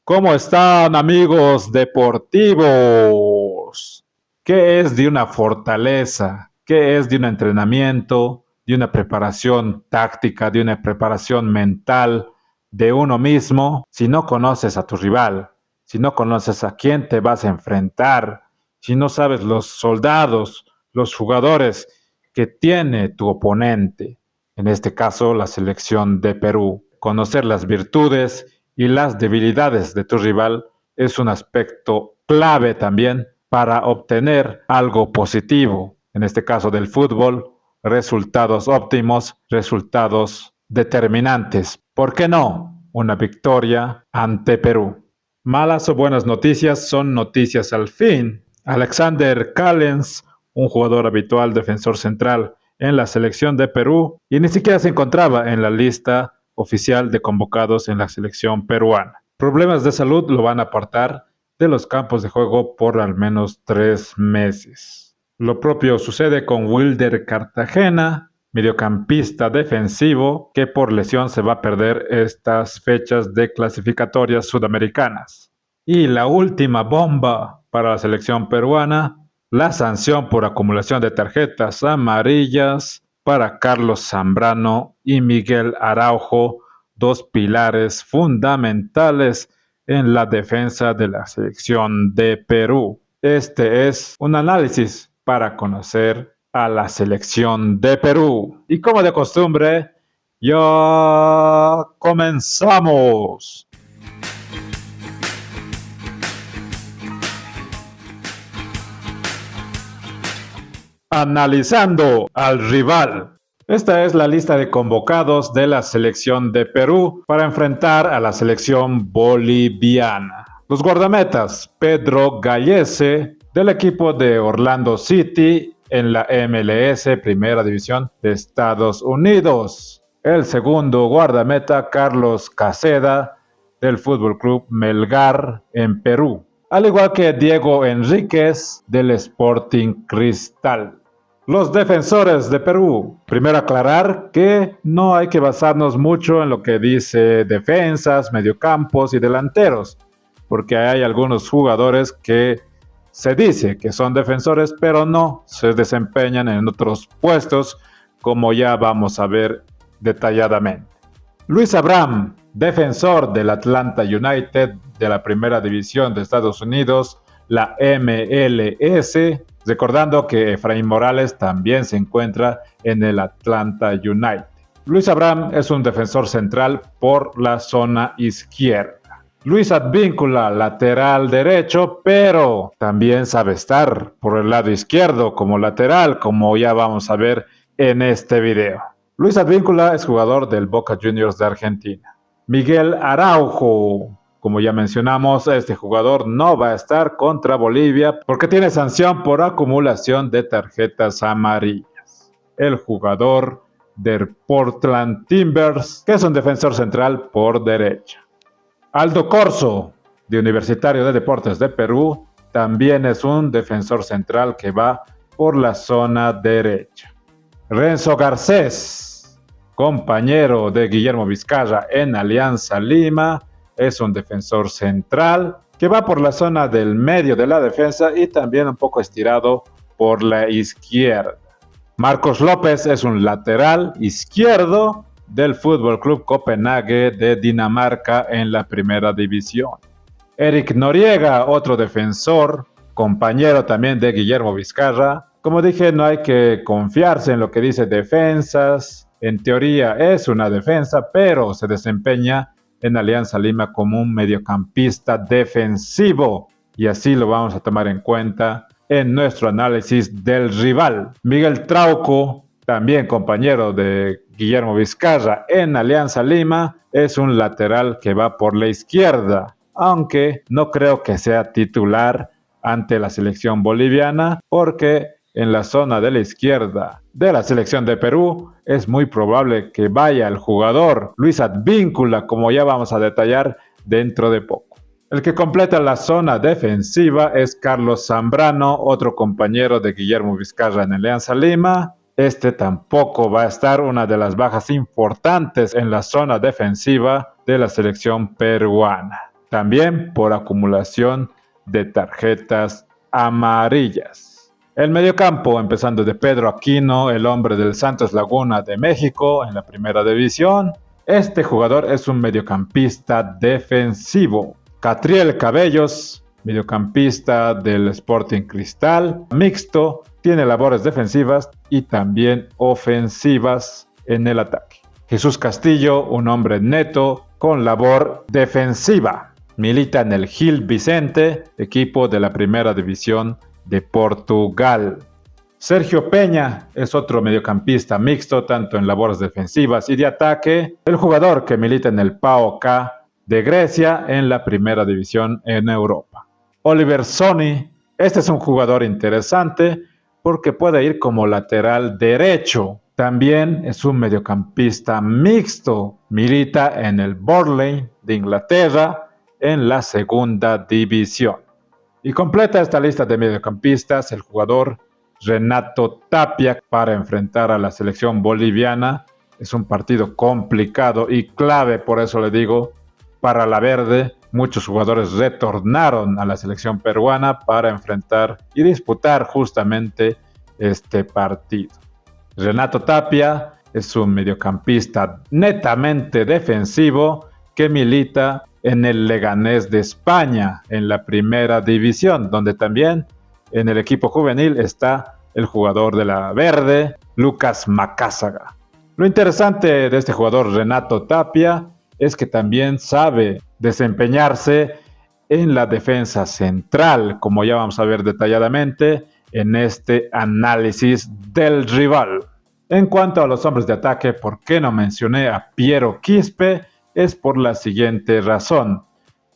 ¿Cómo están, amigos deportivos? ¿Qué es de una fortaleza? ¿Qué es de un entrenamiento, de una preparación táctica, de una preparación mental de uno mismo si no conoces a tu rival, si no conoces a quién te vas a enfrentar, si no sabes los soldados, los jugadores que tiene tu oponente? En este caso, la selección de Perú. Conocer las virtudes y las debilidades de tu rival es un aspecto clave también para obtener algo positivo, en este caso del fútbol, resultados óptimos, resultados determinantes. ¿Por qué no? Una victoria ante Perú. Malas o buenas noticias son noticias al fin. Alexander Callens, un jugador habitual defensor central en la selección de Perú, y ni siquiera se encontraba en la lista oficial de convocados en la selección peruana. Problemas de salud lo van a apartar de los campos de juego por al menos 3 meses. Lo propio sucede con Wilder Cartagena, mediocampista defensivo, que por lesión se va a perder estas fechas de clasificatorias sudamericanas. Y la última bomba para la selección peruana, la sanción por acumulación de tarjetas amarillas para Carlos Zambrano y Miguel Araujo, dos pilares fundamentales en la defensa de la selección de Perú. Este es un análisis para conocer a la selección de Perú. Y como de costumbre, ya comenzamos. Analizando al rival. Esta es la lista de convocados de la selección de Perú para enfrentar a la selección boliviana. Los guardametas: Pedro Gallese, del equipo de Orlando City en la MLS, Primera División de Estados Unidos. El segundo guardameta, Carlos Caseda, del Fútbol Club Melgar en Perú, al igual que Diego Enríquez del Sporting Cristal. Los defensores de Perú. Primero aclarar que no hay que basarnos mucho en lo que dice defensas, mediocampos y delanteros, porque hay algunos jugadores que se dice que son defensores, pero no se desempeñan en otros puestos, como ya vamos a ver detalladamente. Luis Abraham, defensor del Atlanta United de la Primera División de Estados Unidos, la MLS, recordando que Efraín Morales también se encuentra en el Atlanta United. Luis Abraham es un defensor central por la zona izquierda. Luis Advíncula, lateral derecho, pero también sabe estar por el lado izquierdo como lateral, como ya vamos a ver en este video. Luis Advíncula es jugador del Boca Juniors de Argentina. Miguel Araujo, como ya mencionamos, este jugador no va a estar contra Bolivia porque tiene sanción por acumulación de tarjetas amarillas. El jugador del Portland Timbers, que es un defensor central por derecha. Aldo Corso, de Universitario de Deportes de Perú, también es un defensor central que va por la zona derecha. Renzo Garcés, compañero de Guillermo Vizcarra en Alianza Lima, es un defensor central que va por la zona del medio de la defensa y también un poco estirado por la izquierda. Marcos López es un lateral izquierdo del Fútbol Club Copenhague de Dinamarca en la Primera División. Eric Noriega, otro defensor, compañero también de Guillermo Vizcarra. Como dije, no hay que confiarse en lo que dice defensas. En teoría es una defensa, pero se desempeña en Alianza Lima como un mediocampista defensivo. Y así lo vamos a tomar en cuenta en nuestro análisis del rival. Miguel Trauco, también compañero de Guillermo Vizcarra en Alianza Lima, es un lateral que va por la izquierda, aunque no creo que sea titular ante la selección boliviana, porque en la zona de la izquierda de la selección de Perú es muy probable que vaya el jugador Luis Advíncula, como ya vamos a detallar dentro de poco. El que completa la zona defensiva es Carlos Zambrano, otro compañero de Guillermo Vizcarra en Alianza Lima. Este tampoco va a estar, una de las bajas importantes en la zona defensiva de la selección peruana. también por acumulación de tarjetas amarillas. El mediocampo, empezando de Pedro Aquino, el hombre del Santos Laguna de México en la primera división. Este jugador es un mediocampista defensivo. Catriel Cabellos, mediocampista del Sporting Cristal, mixto, tiene labores defensivas y también ofensivas en el ataque. Jesús Castillo, un hombre neto con labor defensiva. Milita en el Gil Vicente, equipo de la primera división de Portugal. Sergio Peña es otro mediocampista mixto, tanto en labores defensivas y de ataque. El jugador que milita en el PAOK de Grecia en la primera división en Europa. Oliver Sony, este es un jugador interesante porque puede ir como lateral derecho. También es un mediocampista mixto. Milita en el Burnley de Inglaterra en la segunda división. Y completa esta lista de mediocampistas el jugador Renato Tapia para enfrentar a la selección boliviana. Es un partido complicado y clave, por eso le digo, para la verde. Muchos jugadores retornaron a la selección peruana para enfrentar y disputar justamente este partido. Renato Tapia es un mediocampista netamente defensivo que milita en el Leganés de España, en la primera división, donde también en el equipo juvenil está el jugador de la verde, Lucas Macázaga. Lo interesante de este jugador Renato Tapia es que también sabe desempeñarse en la defensa central, como ya vamos a ver detalladamente en este análisis del rival. En cuanto a los hombres de ataque, ¿por qué no mencioné a Piero Quispe? Es por la siguiente razón.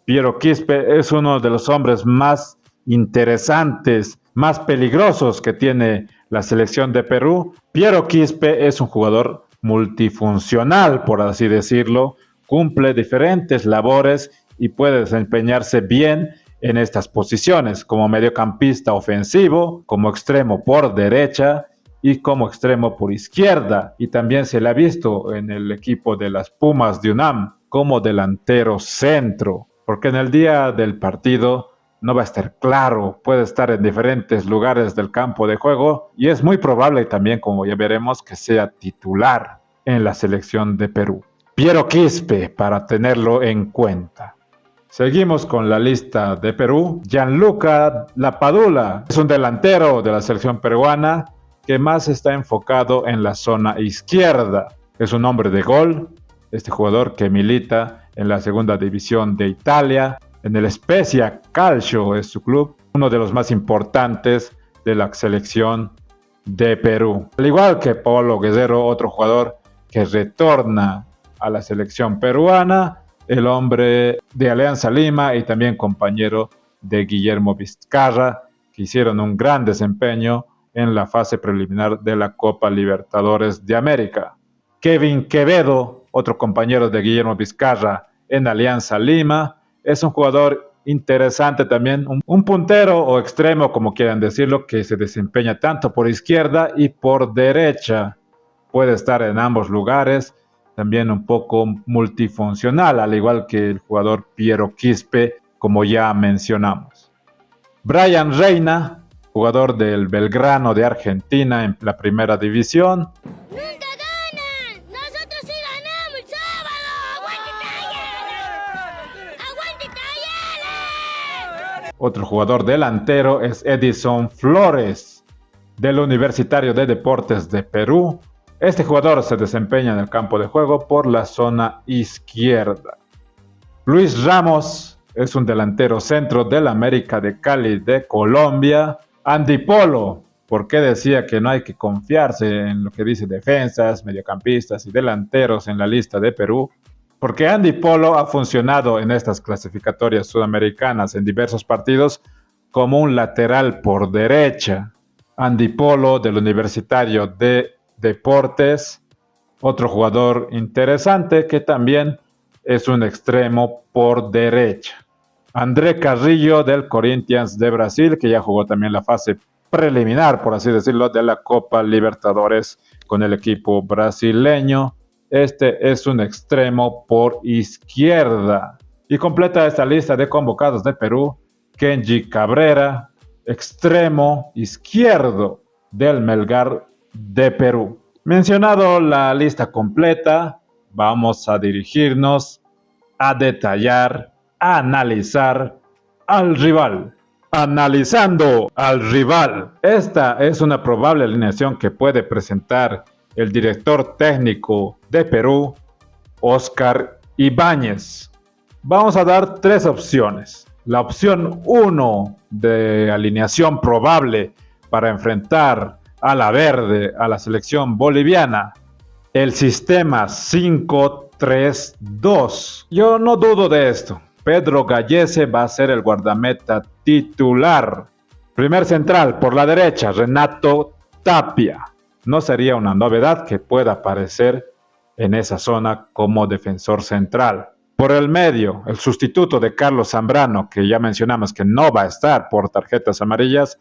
Piero Quispe es uno de los hombres más interesantes, más peligrosos que tiene la selección de Perú. Piero Quispe es un jugador multifuncional, por así decirlo, cumple diferentes labores y puede desempeñarse bien en estas posiciones, como mediocampista ofensivo, como extremo por derecha y como extremo por izquierda. Y también se le ha visto en el equipo de las Pumas de UNAM como delantero centro, porque en el día del partido no va a estar claro, puede estar en diferentes lugares del campo de juego y es muy probable también, como ya veremos, que sea titular en la selección de Perú. Piero Quispe, para tenerlo en cuenta. Seguimos con la lista de Perú. Gianluca Lapadula es un delantero de la selección peruana que más está enfocado en la zona izquierda. Es un hombre de gol, este jugador que milita en la segunda división de Italia, en el Spezia Calcio es su club, uno de los más importantes de la selección de Perú. Al igual que Paulo Guerrero, otro jugador que retorna a la selección peruana, el hombre de Alianza Lima y también compañero de Guillermo Vizcarra, que hicieron un gran desempeño en la fase preliminar de la Copa Libertadores de América. Kevin Quevedo, otro compañero de Guillermo Vizcarra en Alianza Lima, es un jugador interesante también, un puntero o extremo, como quieran decirlo, que se desempeña tanto por izquierda y por derecha. Puede estar en ambos lugares, también un poco multifuncional, al igual que el jugador Piero Quispe, como ya mencionamos. Brian Reina, jugador del Belgrano de Argentina en la primera división. ¡Nunca ganan! ¡Nosotros sí ganamos el sábado! ¡Aguante Talleres! ¡Aguante Talleres! Otro jugador delantero es Edison Flores, del Universitario de Deportes de Perú. Este jugador se desempeña en el campo de juego por la zona izquierda. Luis Ramos es un delantero centro del América de Cali de Colombia. Andy Polo, ¿por qué decía que no hay que confiarse en lo que dice defensas, mediocampistas y delanteros en la lista de Perú? Porque Andy Polo ha funcionado en estas clasificatorias sudamericanas en diversos partidos como un lateral por derecha. Andy Polo del Universitario de Deportes, otro jugador interesante que también es un extremo por derecha. André Carrillo del Corinthians de Brasil, que ya jugó también la fase preliminar, por así decirlo, de la Copa Libertadores con el equipo brasileño. Este es un extremo por izquierda. Y completa esta lista de convocados de Perú Kenji Cabrera, extremo izquierdo del Melgar de Perú. Mencionado la lista completa, vamos a dirigirnos a detallar, a analizar al rival. Analizando al rival. Esta es una probable alineación que puede presentar el director técnico de Perú, Óscar Ibáñez. Vamos a dar tres opciones. La opción 1 de alineación probable para enfrentar a la verde, a la selección boliviana, el sistema 5-3-2. Yo no dudo de esto. Pedro Gallese va a ser el guardameta titular. Primer central por la derecha, Renato Tapia. No sería una novedad que pueda aparecer en esa zona como defensor central. Por el medio, el sustituto de Carlos Zambrano, que ya mencionamos que no va a estar por tarjetas amarillas,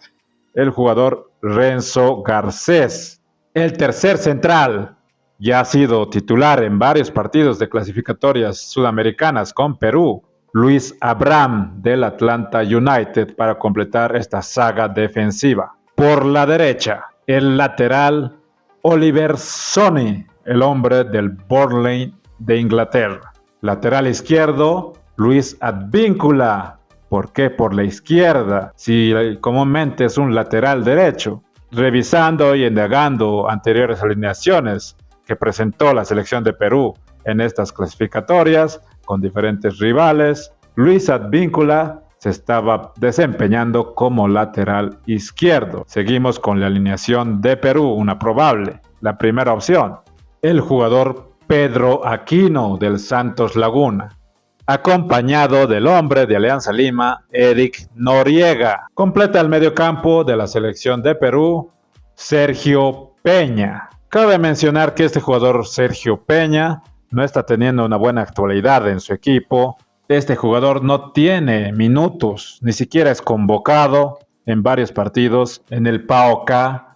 el jugador Renzo Garcés. El tercer central ya ha sido titular en varios partidos de clasificatorias sudamericanas con Perú, Luis Abraham del Atlanta United, para completar esta saga defensiva. Por la derecha, el lateral Oliver Sonny, el hombre del Burnley de Inglaterra. Lateral izquierdo, Luis Advíncula. ¿Por qué por la izquierda? Si comúnmente es un lateral derecho. Revisando y indagando anteriores alineaciones que presentó la selección de Perú en estas clasificatorias con diferentes rivales, Luis Advíncula se estaba desempeñando como lateral izquierdo. Seguimos con la alineación de Perú, una probable. La primera opción, el jugador Pedro Aquino del Santos Laguna, acompañado del hombre de Alianza Lima, Eric Noriega. Completa el mediocampo de la selección de Perú, Sergio Peña. Cabe mencionar que este jugador, Sergio Peña, no está teniendo una buena actualidad en su equipo. Este jugador no tiene minutos, ni siquiera es convocado en varios partidos en el PAOK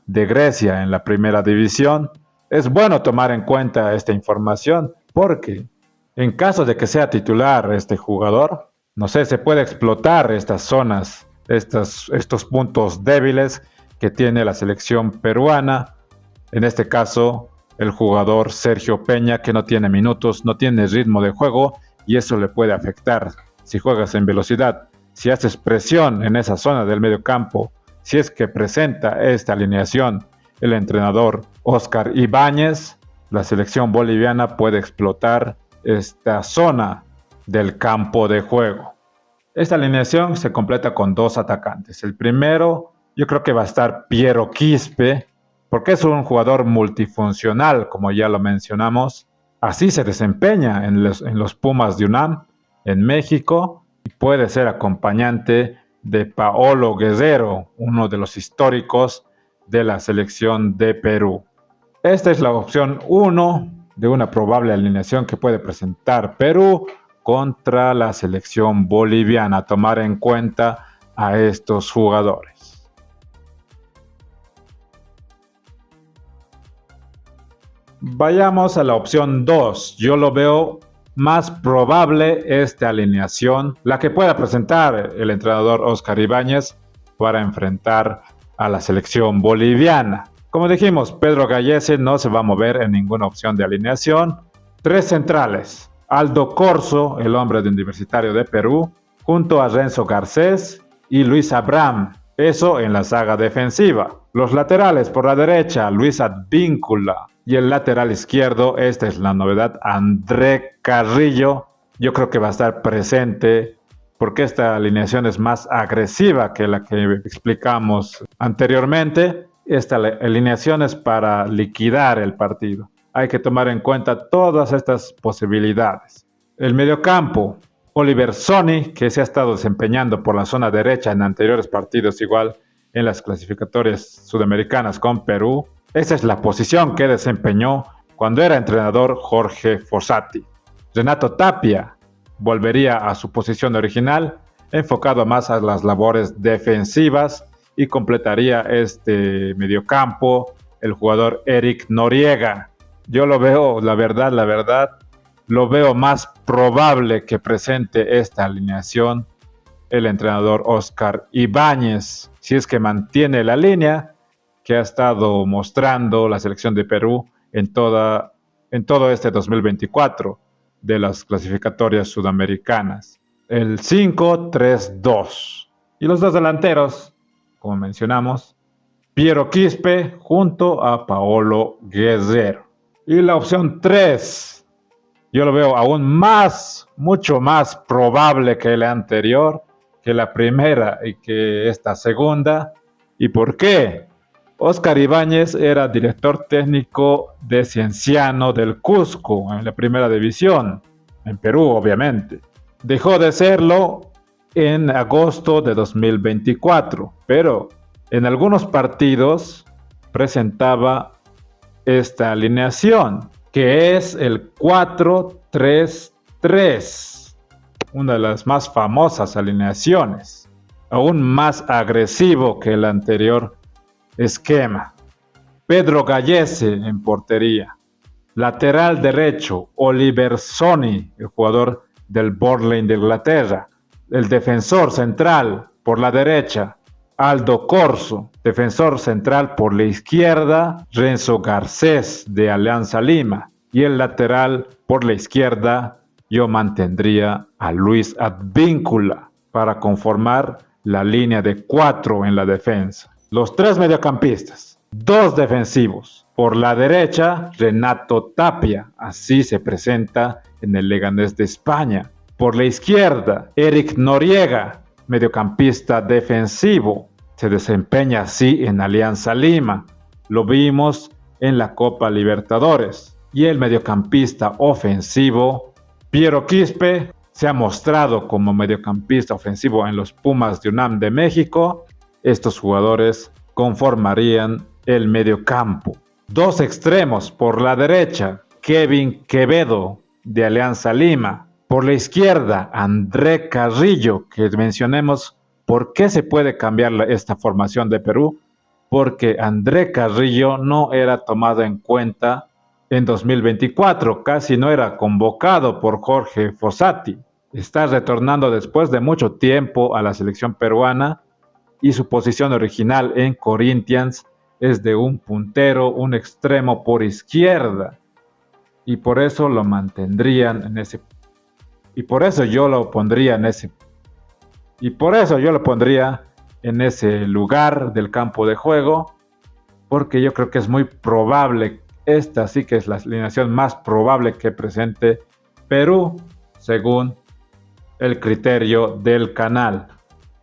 de Grecia en la primera división. Es bueno tomar en cuenta esta información porque en caso de que sea titular este jugador, no sé, se puede explotar estas zonas, estos puntos débiles que tiene la selección peruana. En este caso, el jugador Sergio Peña, que no tiene minutos, no tiene ritmo de juego y eso le puede afectar. Si juegas en velocidad, si haces presión en esa zona del medio campo, si es que presenta esta alineación el entrenador Óscar Ibáñez, la selección boliviana puede explotar esta zona del campo de juego. Esta alineación se completa con dos atacantes. El primero, yo creo que va a estar Piero Quispe, porque es un jugador multifuncional, como ya lo mencionamos. Así se desempeña en los Pumas de UNAM, en México, y puede ser acompañante de Paolo Guerrero, uno de los históricos de la selección de Perú. Esta es la opción 1 de una probable alineación que puede presentar Perú contra la selección boliviana. Tomar en cuenta a estos jugadores. Vayamos a la opción 2. Yo lo veo más probable esta alineación, la que pueda presentar el entrenador Óscar Ibáñez para enfrentar a la selección boliviana. Como dijimos, Pedro Gallese no se va a mover en ninguna opción de alineación. Tres centrales, Aldo Corso, el hombre de Universitario de Perú, junto a Renzo Garcés y Luis Abraham, eso en la saga defensiva. Los laterales por la derecha, Luis Advíncula, y el lateral izquierdo, esta es la novedad, André Carrillo. Yo creo que va a estar presente porque esta alineación es más agresiva que la que explicamos anteriormente. Esta alineación es para liquidar el partido. Hay que tomar en cuenta todas estas posibilidades. El mediocampo, Oliver Sonny, que se ha estado desempeñando por la zona derecha en anteriores partidos, igual en las clasificatorias sudamericanas con Perú. Esa es la posición que desempeñó cuando era entrenador Jorge Fossati. Renato Tapia volvería a su posición original, enfocado más a las labores defensivas, y completaría este mediocampo el jugador Eric Noriega. Yo lo veo, la verdad, lo veo más probable que presente esta alineación el entrenador Oscar Ibáñez, si es que mantiene la línea que ha estado mostrando la selección de Perú en todo este 2024 de las clasificatorias sudamericanas. El 5-3-2. Y los dos delanteros, como mencionamos, Piero Quispe junto a Paolo Guerrero. Y la opción 3, yo lo veo aún mucho más probable que la anterior, que la primera y que esta segunda. ¿Y por qué? Oscar Ibáñez era director técnico de Cienciano del Cusco en la primera división, en Perú obviamente. Dejó de serlo en agosto de 2024, pero en algunos partidos presentaba esta alineación, que es el 4-3-3, una de las más famosas alineaciones, aún más agresivo que el anterior esquema. Pedro Gallese en portería. Lateral derecho, Oliver Sony, el jugador del Burnley de Inglaterra. El defensor central por la derecha, Aldo Corso. Defensor central por la izquierda, Renzo Garcés de Alianza Lima. Y el lateral por la izquierda, yo mantendría a Luis Advíncula para conformar la línea de 4 en la defensa. Los 3 mediocampistas, 2 defensivos. Por la derecha, Renato Tapia, así se presenta en el Leganés de España. Por la izquierda, Eric Noriega, mediocampista defensivo. Se desempeña así en Alianza Lima. Lo vimos en la Copa Libertadores. Y el mediocampista ofensivo, Piero Quispe, se ha mostrado como mediocampista ofensivo en los Pumas de UNAM de México. Estos jugadores conformarían el mediocampo. 2 extremos por la derecha, Kevin Quevedo de Alianza Lima. Por la izquierda, André Carrillo, que mencionemos por qué se puede cambiar esta formación de Perú, porque André Carrillo no era tomado en cuenta en 2024, casi no era convocado por Jorge Fossati. Está retornando después de mucho tiempo a la selección peruana y su posición original en Corinthians es de un puntero, un extremo por izquierda. Y por eso lo mantendrían en ese. Y por eso yo lo pondría en ese. Y por eso yo lo pondría en ese lugar del campo de juego, porque yo creo que es muy probable, esta sí que es la alineación más probable que presente Perú, según el criterio del canal.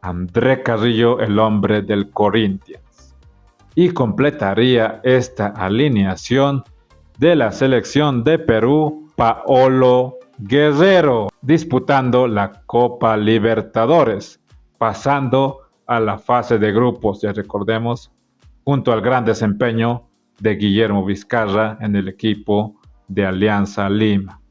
André Carrillo, el hombre del Corinthians. Y completaría esta alineación de la selección de Perú, Paolo Guerrero, disputando la Copa Libertadores, pasando a la fase de grupos, ya recordemos, junto al gran desempeño de Guillermo Vizcarra en el equipo de Alianza Lima.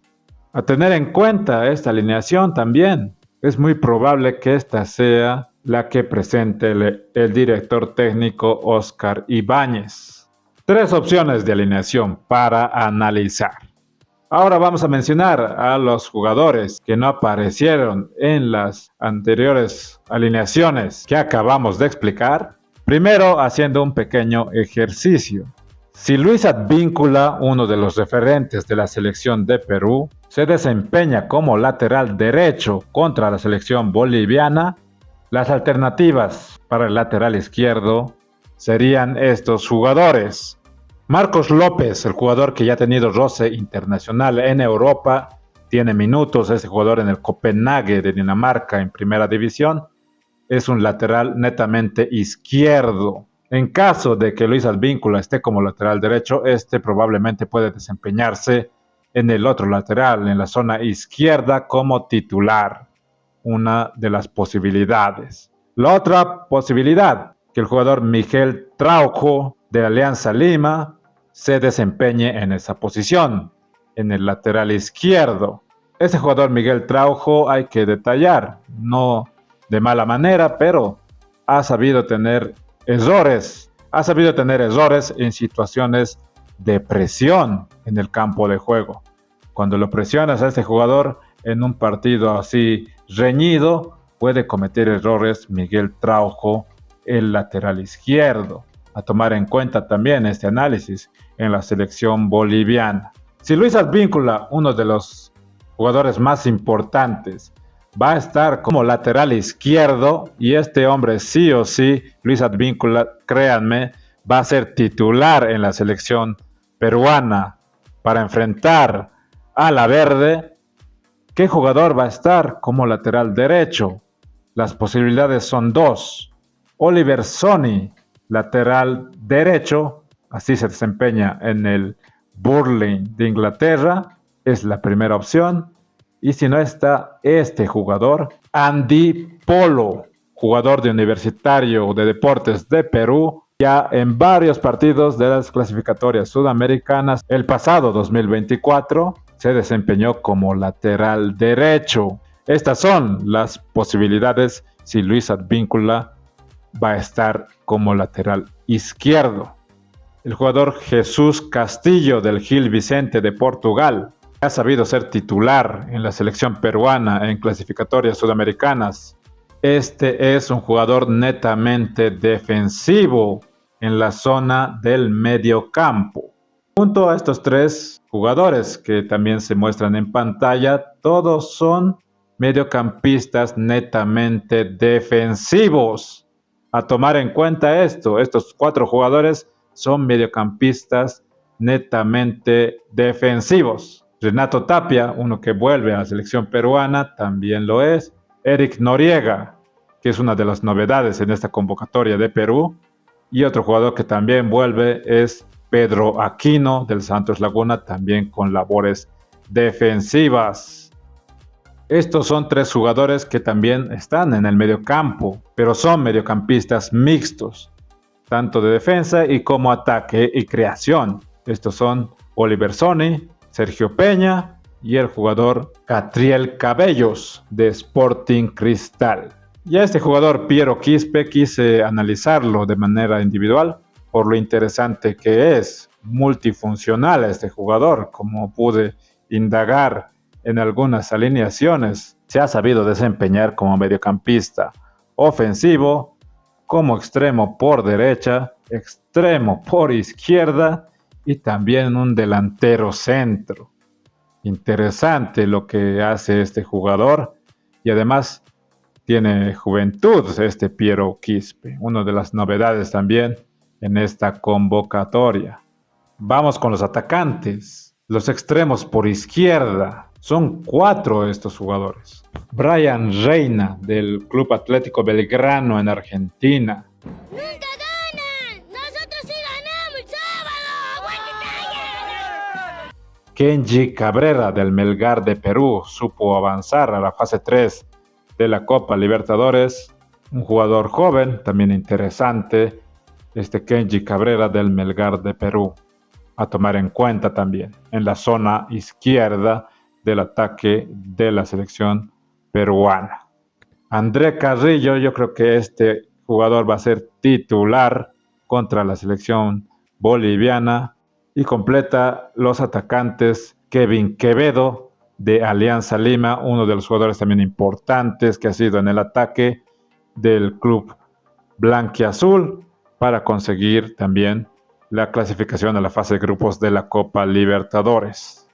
A tener en cuenta esta alineación también, es muy probable que esta sea la que presente el director técnico Oscar Ibáñez. 3 opciones de alineación para analizar. Ahora vamos a mencionar a los jugadores que no aparecieron en las anteriores alineaciones que acabamos de explicar. Primero, haciendo un pequeño ejercicio. Si Luis Advíncula, uno de los referentes de la selección de Perú, se desempeña como lateral derecho contra la selección boliviana, las alternativas para el lateral izquierdo serían estos jugadores. Marcos López, el jugador que ya ha tenido roce internacional en Europa, tiene minutos, ese jugador en el Copenhague de Dinamarca en primera división, es un lateral netamente izquierdo. En caso de que Luis Advíncula esté como lateral derecho, este probablemente puede desempeñarse en el otro lateral, en la zona izquierda como titular. Una de las posibilidades. La otra posibilidad, que el jugador Miguel Trauco de Alianza Lima se desempeñe en esa posición, en el lateral izquierdo. Ese jugador Miguel Trauco hay que detallar, no de mala manera, pero ha sabido tener errores en situaciones de presión en el campo de juego. Cuando lo presionas a este jugador en un partido así reñido, puede cometer errores Miguel Traujo, el lateral izquierdo. A tomar en cuenta también este análisis en la selección boliviana. Si Luis Advíncula, uno de los jugadores más importantes, va a estar como lateral izquierdo, y este hombre sí o sí, Luis Advíncula, créanme, va a ser titular en la selección peruana para enfrentar a la verde, ¿qué jugador va a estar como lateral derecho? Las posibilidades son dos. Oliver Sonny, lateral derecho, así se desempeña en el Burnley de Inglaterra, es la primera opción. Y si no está este jugador, Andy Polo, jugador de Universitario de Deportes de Perú, ya en varios partidos de las clasificatorias sudamericanas, el pasado 2024 se desempeñó como lateral derecho. Estas son las posibilidades si Luis Advíncula va a estar como lateral izquierdo. El jugador Jesús Castillo del Gil Vicente de Portugal ha sabido ser titular en la selección peruana en clasificatorias sudamericanas. Este es un jugador netamente defensivo en la zona del medio campo. Junto a estos tres jugadores que también se muestran en pantalla, todos son mediocampistas netamente defensivos. A tomar en cuenta estos cuatro jugadores son mediocampistas netamente defensivos. Renato Tapia, uno que vuelve a la selección peruana, también lo es. Eric Noriega, que es una de las novedades en esta convocatoria de Perú. Y otro jugador que también vuelve es Pedro Aquino del Santos Laguna, también con labores defensivas. Estos son tres jugadores que también están en el mediocampo, pero son mediocampistas mixtos, tanto de defensa y como ataque y creación. Estos son Oliver Sonny, Sergio Peña y el jugador Catriel Cabellos de Sporting Cristal. Y a este jugador Piero Quispe quise analizarlo de manera individual por lo interesante que es, multifuncional este jugador, como pude indagar en algunas alineaciones. Se ha sabido desempeñar como mediocampista ofensivo, como extremo por derecha, extremo por izquierda y también un delantero centro. Interesante lo que hace este jugador y además tiene juventud este Piero Quispe, una de las novedades también en esta convocatoria. Vamos con los atacantes, los extremos por izquierda. Son 4 estos jugadores. Brian Reina del Club Atlético Belgrano en Argentina. ¡Nunca ganan! ¡Nosotros sí ganamos el sábado! ¡Aguante! Kenji Cabrera del Melgar de Perú supo avanzar a la fase 3 de la Copa Libertadores. Un jugador joven, también interesante, este Kenji Cabrera del Melgar de Perú. A tomar en cuenta también en la zona izquierda del ataque de la selección peruana. André Carrillo, yo creo que este jugador va a ser titular contra la selección boliviana y completa los atacantes Kevin Quevedo de Alianza Lima, uno de los jugadores también importantes que ha sido en el ataque del club blanquiazul para conseguir también la clasificación a la fase de grupos de la Copa Libertadores.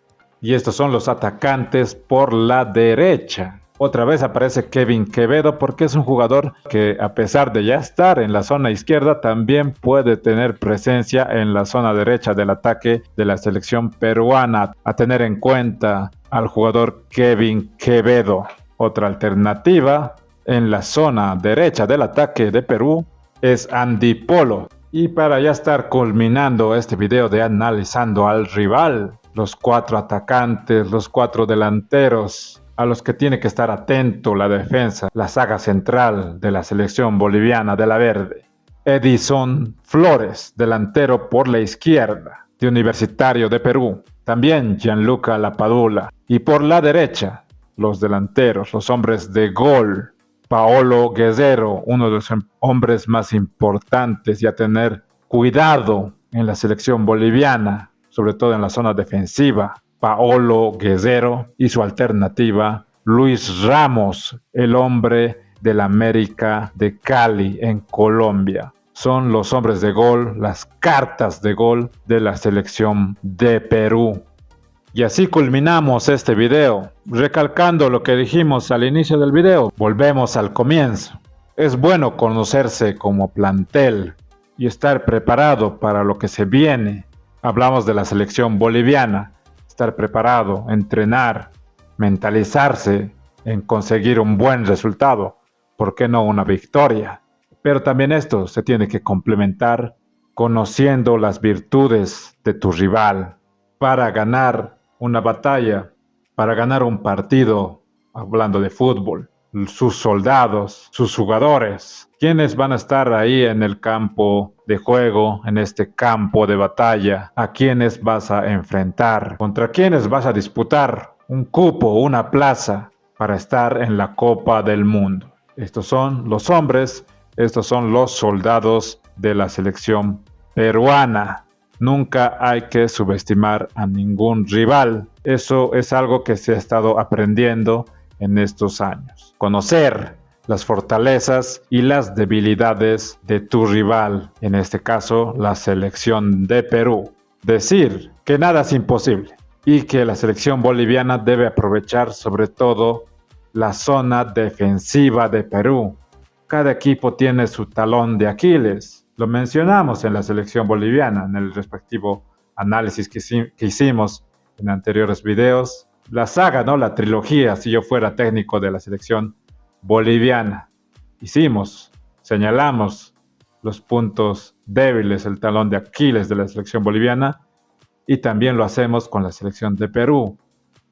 Y estos son los atacantes por la derecha. Otra vez aparece Kevin Quevedo porque es un jugador que, a pesar de ya estar en la zona izquierda, también puede tener presencia en la zona derecha del ataque de la selección peruana. A tener en cuenta al jugador Kevin Quevedo. Otra alternativa en la zona derecha del ataque de Perú es Andy Polo. Y para ya estar culminando este video de analizando al rival, los 4 atacantes, los 4 delanteros a los que tiene que estar atento la defensa, la saga central de la selección boliviana de la verde. Edison Flores, delantero por la izquierda, de Universitario de Perú. También Gianluca Lapadula. Y por la derecha, los delanteros, los hombres de gol. Paolo Guerrero, uno de los hombres más importantes y a tener cuidado en la selección boliviana, sobre todo en la zona defensiva. Paolo Guerrero y su alternativa, Luis Ramos, el hombre del América de Cali en Colombia. Son los hombres de gol, las cartas de gol de la selección de Perú. Y así culminamos este video, recalcando lo que dijimos al inicio del video. Volvemos al comienzo. Es bueno conocerse como plantel y estar preparado para lo que se viene. Hablamos de la selección boliviana, estar preparado, entrenar, mentalizarse en conseguir un buen resultado, ¿por qué no una victoria? Pero también esto se tiene que complementar conociendo las virtudes de tu rival para ganar una batalla, para ganar un partido, hablando de fútbol. Sus soldados, sus jugadores, ¿quiénes van a estar ahí en el campo de juego, en este campo de batalla? ¿A quiénes vas a enfrentar? ¿Contra quiénes vas a disputar un cupo, una plaza para estar en la Copa del Mundo? Estos son los hombres, estos son los soldados de la selección peruana. Nunca hay que subestimar a ningún rival. Eso es algo que se ha estado aprendiendo en estos años. Conocer las fortalezas y las debilidades de tu rival, en este caso la selección de Perú. Decir que nada es imposible y que la selección boliviana debe aprovechar sobre todo la zona defensiva de Perú. Cada equipo tiene su talón de Aquiles. Lo mencionamos en la selección boliviana, en el respectivo análisis que hicimos en anteriores videos. La saga, ¿no? La trilogía, si yo fuera técnico de la selección boliviana. Señalamos los puntos débiles, el talón de Aquiles de la selección boliviana, y también lo hacemos con la selección de Perú.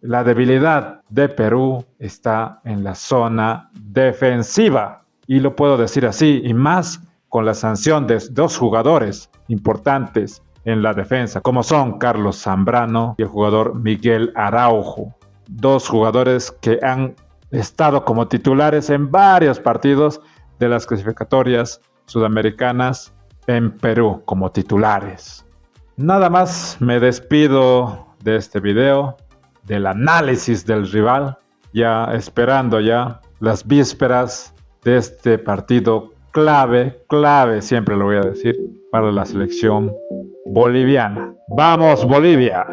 La debilidad de Perú está en la zona defensiva, y lo puedo decir así, y más con la sanción de dos jugadores importantes en la defensa, como son Carlos Zambrano y el jugador Miguel Araujo. Dos jugadores que han estado como titulares en varios partidos de las clasificatorias sudamericanas en Perú como titulares. Nada más, me despido de este video, del análisis del rival, ya esperando ya las vísperas de este partido clave, siempre lo voy a decir, para la selección boliviana. ¡Vamos, Bolivia!